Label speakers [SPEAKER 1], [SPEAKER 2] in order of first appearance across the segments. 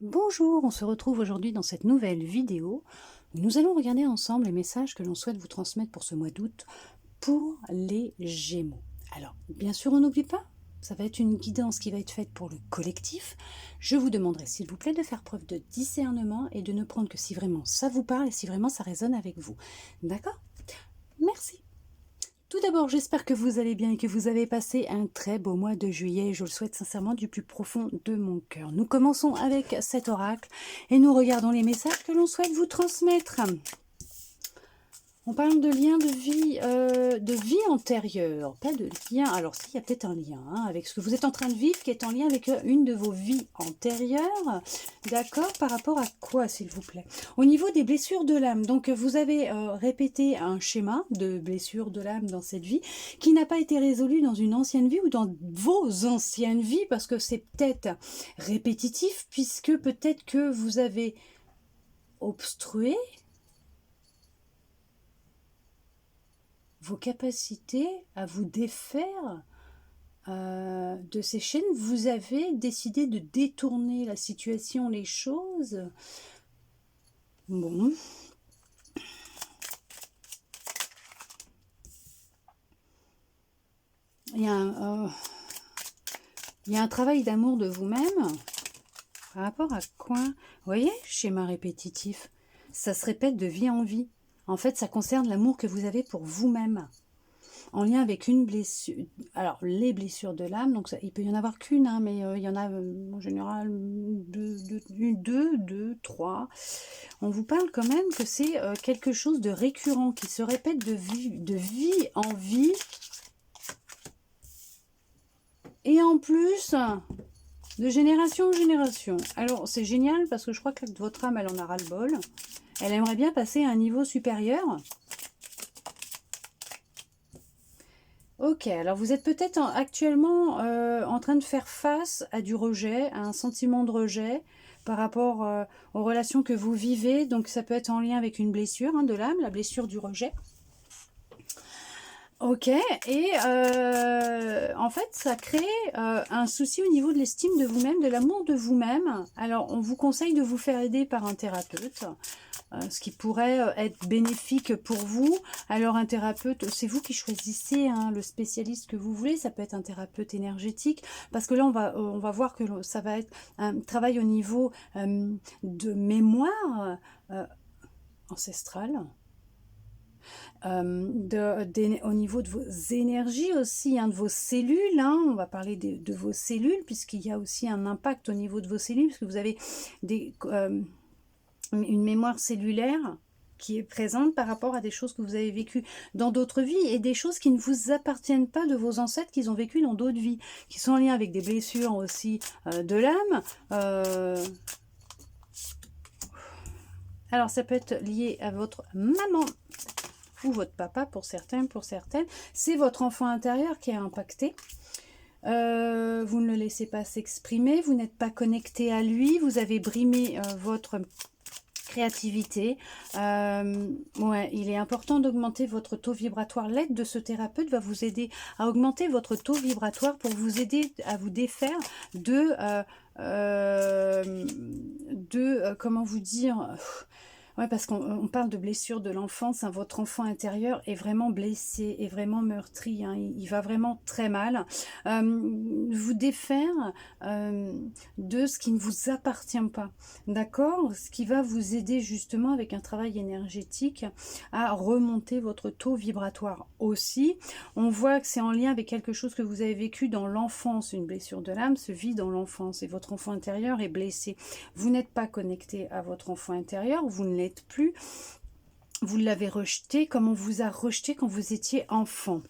[SPEAKER 1] Bonjour, on se retrouve aujourd'hui dans cette nouvelle vidéo. Nous allons regarder ensemble les messages que l'on souhaite vous transmettre pour ce mois d'août pour les Gémeaux. Alors, bien sûr, on n'oublie pas, ça va être une guidance qui va être faite pour le collectif. Je vous demanderai s'il vous plaît de faire preuve de discernement et de ne prendre que si vraiment ça vous parle et si vraiment ça résonne avec vous. D'accord? Merci. Tout d'abord, j'espère que vous allez bien et que vous avez passé un très beau mois de juillet. Je le souhaite sincèrement du plus profond de mon cœur. Nous commençons avec cet oracle et nous regardons les messages que l'on souhaite vous transmettre. On parle de lien de vie antérieure, pas de lien. Alors, s'il y a peut-être un lien avec ce que vous êtes en train de vivre, qui est en lien avec une de vos vies antérieures. D'accord? Par rapport à quoi, s'il vous plaît? Au niveau des blessures de l'âme, donc vous avez répété un schéma de blessures de l'âme dans cette vie qui n'a pas été résolu dans une ancienne vie ou dans vos anciennes vies, parce que c'est peut-être répétitif, puisque peut-être que vous avez obstrué vos capacités à vous défaire de ces chaînes. Vous avez décidé de détourner la situation, les choses. Bon. Il y a un travail d'amour de vous-même. Par rapport à quoi? Vous voyez, schéma répétitif. Ça se répète de vie en vie. En fait, ça concerne l'amour que vous avez pour vous-même. En lien avec une blessure. Alors, les blessures de l'âme, donc ça, il peut y en avoir qu'une, mais il y en a en général deux, trois. On vous parle quand même que c'est quelque chose de récurrent qui se répète de vie en vie. Et en plus, de génération en génération. Alors, c'est génial parce que je crois que votre âme, elle en a ras-le-bol. Elle aimerait bien passer à un niveau supérieur. Ok, alors vous êtes peut-être actuellement en train de faire face à du rejet, à un sentiment de rejet par rapport aux relations que vous vivez. Donc ça peut être en lien avec une blessure de l'âme, la blessure du rejet. Ok, et en fait, ça crée un souci au niveau de l'estime de vous-même, de l'amour de vous-même. Alors, on vous conseille de vous faire aider par un thérapeute, ce qui pourrait être bénéfique pour vous. Alors, un thérapeute, c'est vous qui choisissez le spécialiste que vous voulez. Ça peut être un thérapeute énergétique, parce que là, on va voir que ça va être un travail au niveau de mémoire ancestrale. Au niveau de vos énergies aussi, de vos cellules, on va parler de vos cellules, puisqu'il y a aussi un impact au niveau de vos cellules, parce que vous avez une mémoire cellulaire qui est présente par rapport à des choses que vous avez vécues dans d'autres vies, et des choses qui ne vous appartiennent pas de vos ancêtres, qu'ils ont vécues dans d'autres vies, qui sont en lien avec des blessures aussi de l'âme. Alors ça peut être lié à votre maman, ou votre papa pour certains, pour certaines. C'est votre enfant intérieur qui est impacté. Vous ne le laissez pas s'exprimer, vous n'êtes pas connecté à lui, vous avez brimé votre créativité. Ouais, il est important d'augmenter votre taux vibratoire. L'aide de ce thérapeute va vous aider à augmenter votre taux vibratoire pour vous aider à vous défaire comment vous dire, ouais, parce qu'on parle de blessure de l'enfance. Votre enfant intérieur est vraiment blessé, est vraiment meurtri. Il va vraiment très mal. Vous défaire de ce qui ne vous appartient pas. D'accord? Ce qui va vous aider justement avec un travail énergétique à remonter votre taux vibratoire aussi. On voit que c'est en lien avec quelque chose que vous avez vécu dans l'enfance. Une blessure de l'âme se vit dans l'enfance et votre enfant intérieur est blessé. Vous n'êtes pas connecté à votre enfant intérieur, vous ne l'êtes plus. Vous l'avez rejeté comme on vous a rejeté quand vous étiez enfant.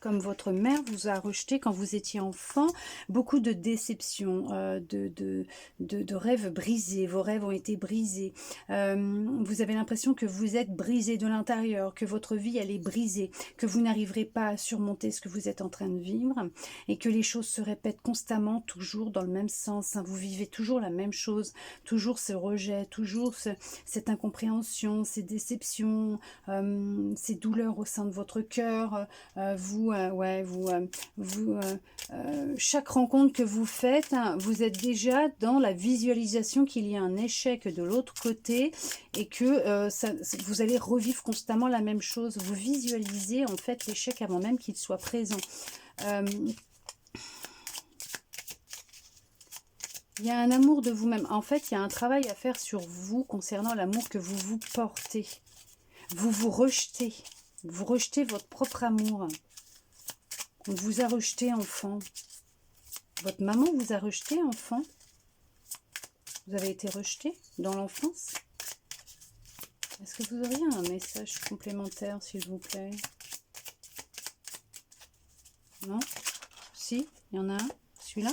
[SPEAKER 1] Comme votre mère vous a rejeté quand vous étiez enfant. Beaucoup de déceptions, de rêves brisés. Vos rêves ont été brisés. Vous avez l'impression que vous êtes brisé de l'intérieur, que votre vie elle est brisée, que vous n'arriverez pas à surmonter ce que vous êtes en train de vivre et que les choses se répètent constamment, toujours dans le même sens. Vous vivez toujours la même chose, toujours ce rejet, toujours cette incompréhension, ces déceptions, ces douleurs au sein de votre cœur. chaque rencontre que vous faites, hein, vous êtes déjà dans la visualisation qu'il y a un échec de l'autre côté et que vous allez revivre constamment la même chose. Vous visualisez en fait l'échec avant même qu'il soit présent. Il y a un amour de vous-même. En fait, il y a un travail à faire sur vous concernant l'amour que vous vous portez. Vous vous rejetez. Vous rejetez votre propre amour. On vous a rejeté enfant. Votre maman vous a rejeté enfant. Vous avez été rejeté dans l'enfance. Est-ce que vous auriez un message complémentaire, s'il vous plaît? Non? Si, il y en a un, celui-là.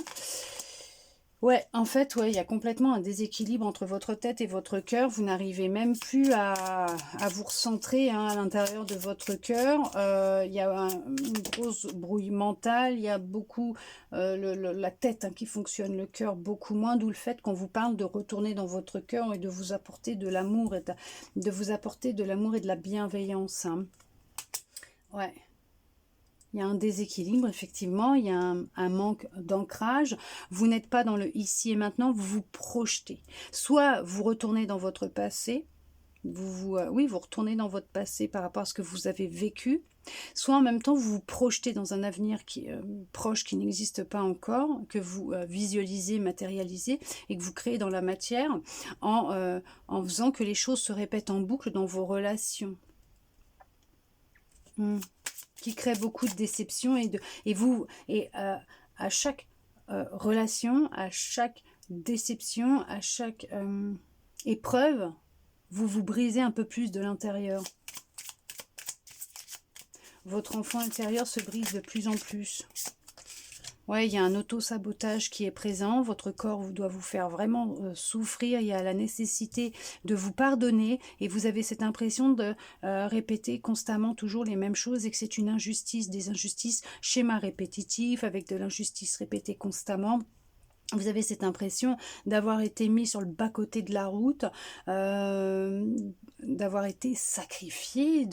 [SPEAKER 1] Ouais, en fait, ouais, il y a complètement un déséquilibre entre votre tête et votre cœur. Vous n'arrivez même plus à vous recentrer hein, à l'intérieur de votre cœur. Il y a une grosse brouille mentale. Il y a beaucoup la tête hein, qui fonctionne, le cœur beaucoup moins. D'où le fait qu'on vous parle de retourner dans votre cœur et de vous apporter de l'amour et de vous apporter de l'amour et de la bienveillance. Hein. Ouais. Il y a un déséquilibre, effectivement, il y a un manque d'ancrage. Vous n'êtes pas dans le ici et maintenant, vous vous projetez. Soit vous retournez dans votre passé, vous retournez dans votre passé par rapport à ce que vous avez vécu, soit en même temps vous vous projetez dans un avenir qui proche, qui n'existe pas encore, que vous visualisez, matérialisez et que vous créez dans la matière en faisant que les choses se répètent en boucle dans vos relations. Qui crée beaucoup de déceptions à chaque relation, à chaque déception, à chaque épreuve, vous vous brisez un peu plus de l'intérieur. Votre enfant intérieur se brise de plus en plus. Ouais, il y a un auto-sabotage qui est présent. Votre corps doit vous faire vraiment souffrir. Il y a la nécessité de vous pardonner et vous avez cette impression de répéter constamment toujours les mêmes choses et que c'est une injustice, des injustices, schéma répétitif avec de l'injustice répétée constamment. Vous avez cette impression d'avoir été mis sur le bas-côté de la route, d'avoir été sacrifié,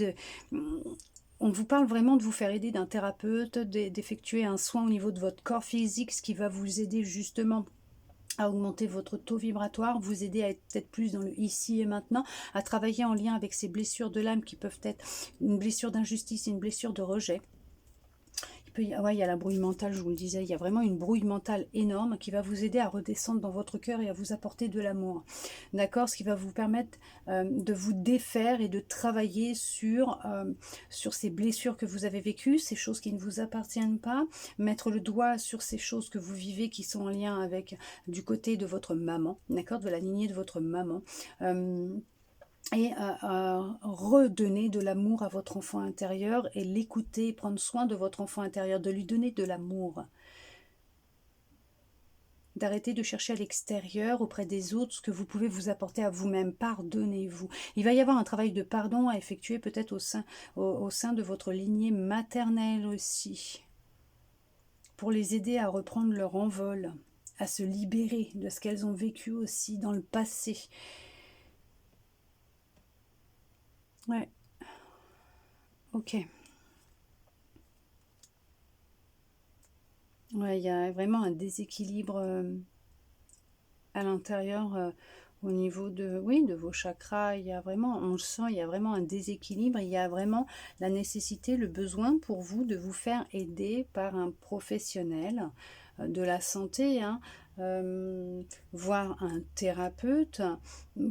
[SPEAKER 1] on vous parle vraiment de vous faire aider d'un thérapeute, d'effectuer un soin au niveau de votre corps physique, ce qui va vous aider justement à augmenter votre taux vibratoire, vous aider à être peut-être plus dans le ici et maintenant, à travailler en lien avec ces blessures de l'âme qui peuvent être une blessure d'injustice et une blessure de rejet. Il y a la brouille mentale, je vous le disais, il y a vraiment une brouille mentale énorme qui va vous aider à redescendre dans votre cœur et à vous apporter de l'amour. D'accord? Ce qui va vous permettre de vous défaire et de travailler sur ces blessures que vous avez vécues, ces choses qui ne vous appartiennent pas, mettre le doigt sur ces choses que vous vivez qui sont en lien avec du côté de votre maman, d'accord? De la lignée de votre maman. Et redonner de l'amour à votre enfant intérieur et l'écouter, prendre soin de votre enfant intérieur, de lui donner de l'amour. D'arrêter de chercher à l'extérieur, auprès des autres, ce que vous pouvez vous apporter à vous-même. Pardonnez-vous. Il va y avoir un travail de pardon à effectuer peut-être au sein de votre lignée maternelle aussi, pour les aider à reprendre leur envol, à se libérer de ce qu'elles ont vécu aussi dans le passé. Ouais. Ok. Ouais, il y a vraiment un déséquilibre à l'intérieur au niveau de vos chakras. Il y a vraiment, on le sent, il y a vraiment un déséquilibre. Il y a vraiment la nécessité, le besoin pour vous de vous faire aider par un professionnel de la santé, hein, voire un thérapeute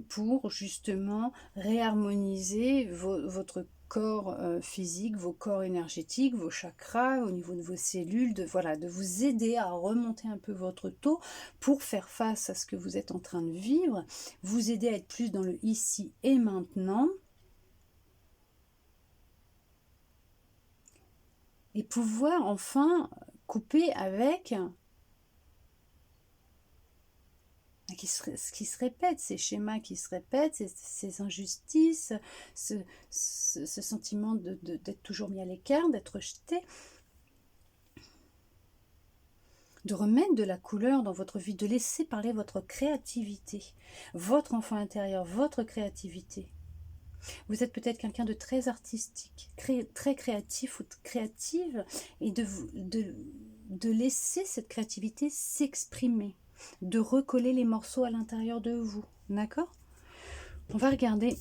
[SPEAKER 1] pour justement réharmoniser votre corps physique, vos corps énergétiques, vos chakras, au niveau de vos cellules, de vous aider à remonter un peu votre taux pour faire face à ce que vous êtes en train de vivre, vous aider à être plus dans le ici et maintenant, et pouvoir enfin couper avec ce qui se répète, ces schémas qui se répètent, ces injustices, ce sentiment d'être toujours mis à l'écart, d'être rejeté, de remettre de la couleur dans votre vie, de laisser parler votre créativité, votre enfant intérieur, votre créativité. Vous êtes peut-être quelqu'un de très artistique, très créatif ou créative, et de laisser cette créativité s'exprimer, de recoller les morceaux à l'intérieur de vous, d'accord? On va regarder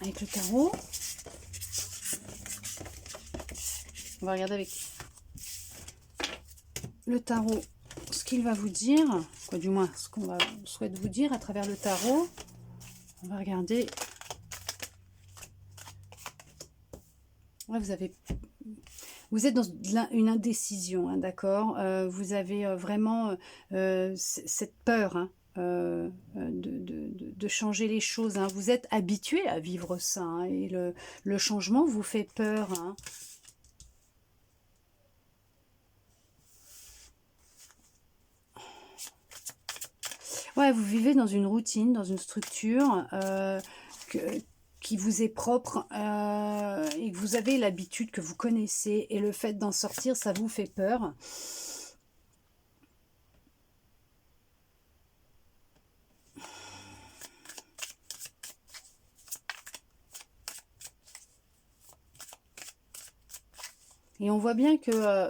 [SPEAKER 1] avec le tarot. On va regarder avec le tarot ce qu'il va vous dire, quoi, du moins ce qu'on souhaite vous dire à travers le tarot. On va regarder. Ouais, vous êtes dans une indécision, hein, d'accord? Vous avez vraiment cette peur, hein, de changer les choses, hein. Vous êtes habitué à vivre ça, hein, et le changement vous fait peur, hein. Ouais, vous vivez dans une routine, dans une structure qui vous est propre, et que vous avez l'habitude, que vous connaissez, et le fait d'en sortir, ça vous fait peur. Et on voit bien que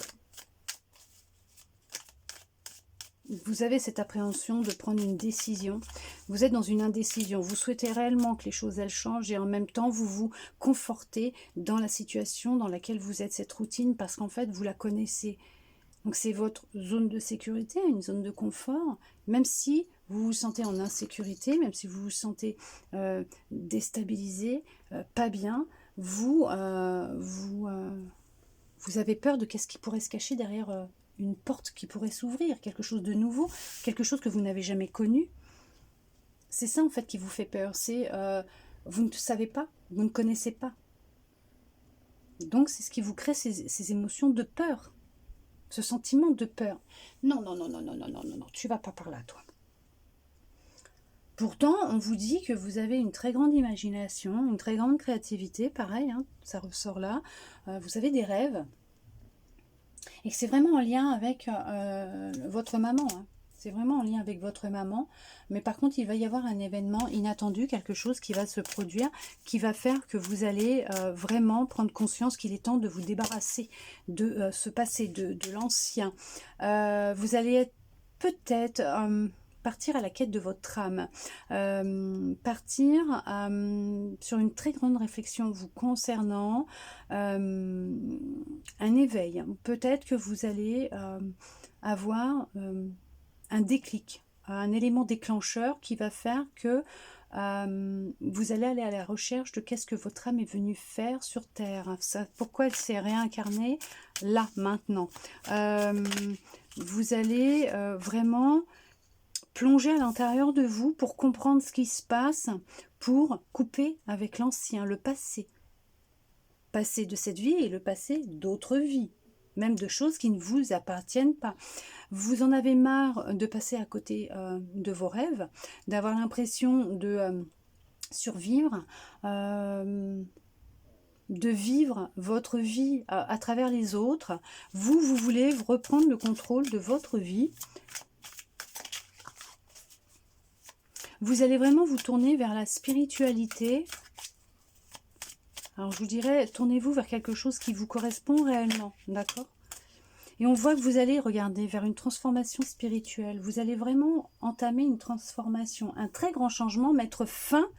[SPEAKER 1] vous avez cette appréhension de prendre une décision. Vous êtes dans une indécision. Vous souhaitez réellement que les choses elles changent, et en même temps vous vous confortez dans la situation dans laquelle vous êtes, cette routine, parce qu'en fait vous la connaissez. Donc c'est votre zone de sécurité, une zone de confort, même si vous vous sentez en insécurité, même si vous vous sentez déstabilisé, pas bien, vous avez peur de qu'est-ce qui pourrait se cacher derrière une porte qui pourrait s'ouvrir, quelque chose de nouveau, quelque chose que vous n'avez jamais connu. C'est ça en fait qui vous fait peur, c'est vous ne savez pas, vous ne connaissez pas. Donc c'est ce qui vous crée ces émotions de peur, ce sentiment de peur. Non, non, non, non, non, non, non, non, non, tu vas pas par là, toi. Pourtant, on vous dit que vous avez une très grande imagination, une très grande créativité, pareil, hein, ça ressort là. Vous avez des rêves, et que c'est vraiment en lien avec votre maman, hein. C'est vraiment en lien avec votre maman, mais par contre, il va y avoir un événement inattendu, quelque chose qui va se produire, qui va faire que vous allez vraiment prendre conscience qu'il est temps de vous débarrasser de ce passé, de l'ancien. Vous allez être peut-être partir à la quête de votre âme, partir sur une très grande réflexion vous concernant, un éveil. Peut-être que vous allez avoir un déclic, un élément déclencheur qui va faire que vous allez aller à la recherche de qu'est-ce que votre âme est venue faire sur Terre, pourquoi elle s'est réincarnée là, maintenant. Vous allez vraiment plonger à l'intérieur de vous pour comprendre ce qui se passe, pour couper avec l'ancien, le passé. Passé de cette vie et le passé d'autres vies, même de choses qui ne vous appartiennent pas. Vous en avez marre de passer à côté de vos rêves, d'avoir l'impression de survivre, de vivre votre vie à travers les autres. Vous voulez reprendre le contrôle de votre vie. Vous allez vraiment vous tourner vers la spiritualité. Alors je vous dirais, tournez-vous vers quelque chose qui vous correspond réellement, d'accord? Et on voit que vous allez regarder vers une transformation spirituelle. Vous allez vraiment entamer une transformation, un très grand changement, mettre fin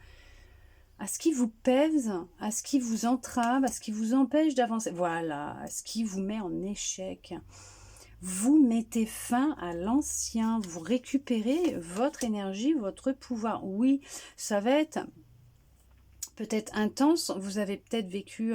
[SPEAKER 1] à ce qui vous pèse, à ce qui vous entrave, à ce qui vous empêche d'avancer. Voilà, à ce qui vous met en échec. Vous mettez fin à l'ancien, vous récupérez votre énergie, votre pouvoir. Oui, ça va être peut-être intense, vous avez peut-être vécu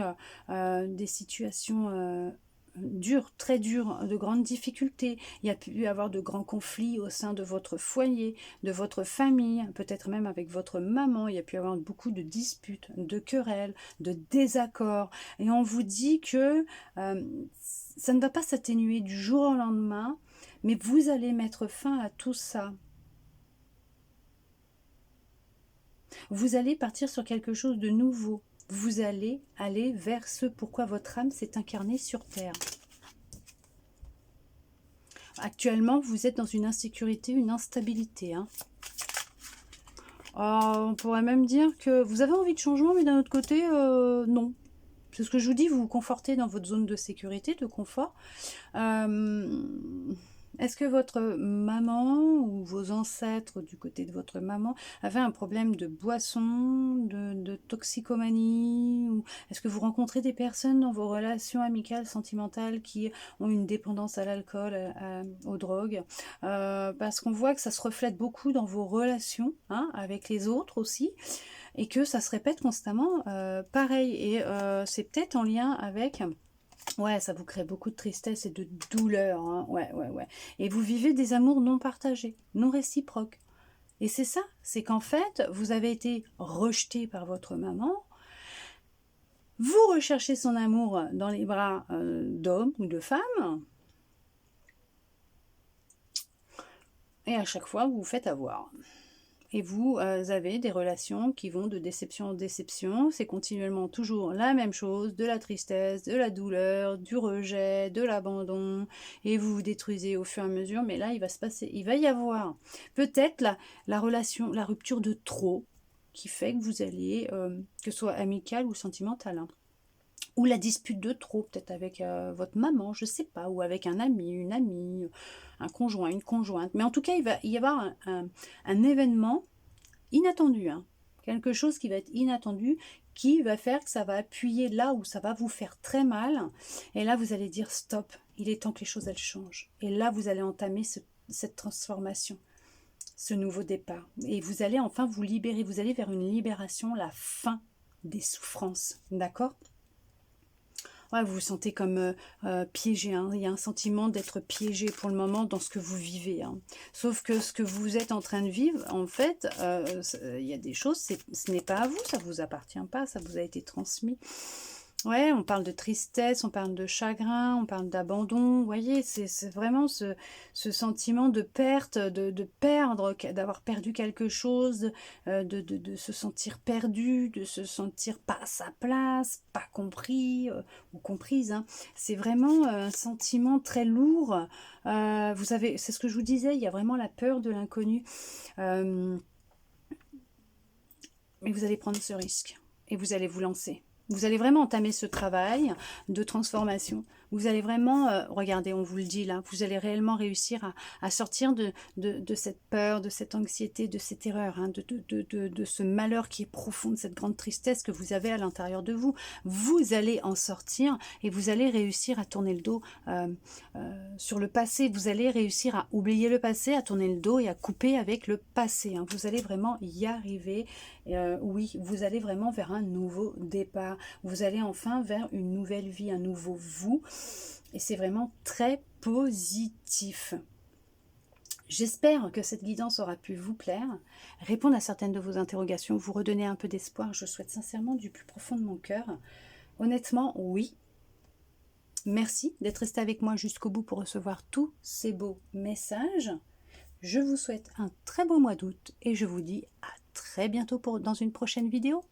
[SPEAKER 1] des situations dures, très dures, de grandes difficultés. Il y a pu y avoir de grands conflits au sein de votre foyer, de votre famille, peut-être même avec votre maman. Il y a pu y avoir beaucoup de disputes, de querelles, de désaccords. Et on vous dit que ça ne va pas s'atténuer du jour au lendemain, mais vous allez mettre fin à tout ça. Vous allez partir sur quelque chose de nouveau. Vous allez aller vers ce pourquoi votre âme s'est incarnée sur Terre. Actuellement, vous êtes dans une insécurité, une instabilité, hein. On pourrait même dire que vous avez envie de changement, mais d'un autre côté, non. C'est ce que je vous dis, vous vous confortez dans votre zone de sécurité, de confort. Est-ce que votre maman ou vos ancêtres du côté de votre maman avaient un problème de boisson, de toxicomanie, ou est-ce que vous rencontrez des personnes dans vos relations amicales, sentimentales qui ont une dépendance à l'alcool, aux drogues? Parce qu'on voit que ça se reflète beaucoup dans vos relations, hein, avec les autres aussi, et que ça se répète constamment, pareil. Et c'est peut-être en lien avec... Ouais, ça vous crée beaucoup de tristesse et de douleur, hein. Ouais, ouais, ouais. Et vous vivez des amours non partagés, non réciproques. Et c'est ça, c'est qu'en fait, vous avez été rejeté par votre maman, vous recherchez son amour dans les bras d'hommes ou de femmes, et à chaque fois, vous vous faites avoir. Et vous avez des relations qui vont de déception en déception. C'est continuellement toujours la même chose, de la tristesse, de la douleur, du rejet, de l'abandon. Et vous vous détruisez au fur et à mesure. Mais là, il va y avoir peut-être la relation, la rupture de trop qui fait que vous allez, que ce soit amical ou sentimental, hein. Ou la dispute de trop, peut-être avec votre maman, je sais pas, ou avec un ami, une amie, un conjoint, une conjointe. Mais en tout cas, il va y avoir un événement inattendu, hein. Quelque chose qui va être inattendu, qui va faire que ça va appuyer là où ça va vous faire très mal. Et là, vous allez dire stop, il est temps que les choses elles changent. Et là, vous allez entamer cette transformation, ce nouveau départ. Et vous allez enfin vous libérer, vous allez vers une libération, la fin des souffrances, d'accord? Ouais, vous vous sentez comme piégé, hein. Il y a un sentiment d'être piégé pour le moment dans ce que vous vivez, hein. Sauf que ce que vous êtes en train de vivre, en fait, il y a des choses, ce n'est pas à vous, ça ne vous appartient pas, ça vous a été transmis. Ouais, on parle de tristesse, on parle de chagrin, on parle d'abandon. Vous voyez, c'est vraiment ce sentiment de perte, de perdre, d'avoir perdu quelque chose, de se sentir perdu, de se sentir pas à sa place, pas compris ou comprise, hein. C'est vraiment un sentiment très lourd. Vous savez, c'est ce que je vous disais, il y a vraiment la peur de l'inconnu. Euh, mais vous allez prendre ce risque et vous allez vous lancer. Vous allez vraiment entamer ce travail de transformation. Vous allez vraiment, regardez, on vous le dit là, vous allez réellement réussir à sortir de cette peur, de cette anxiété, de cette erreur, hein, de ce malheur qui est profond, de cette grande tristesse que vous avez à l'intérieur de vous. Vous allez en sortir et vous allez réussir à tourner le dos sur le passé. Vous allez réussir à oublier le passé, à tourner le dos et à couper avec le passé, hein. Vous allez vraiment y arriver. Oui, vous allez vraiment vers un nouveau départ. Vous allez enfin vers une nouvelle vie, un nouveau vous. Et c'est vraiment très positif. J'espère que cette guidance aura pu vous plaire, répondre à certaines de vos interrogations, vous redonner un peu d'espoir. Je souhaite sincèrement du plus profond de mon cœur. Honnêtement, oui. Merci d'être resté avec moi jusqu'au bout pour recevoir tous ces beaux messages. Je vous souhaite un très beau mois d'août et je vous dis à très bientôt dans une prochaine vidéo.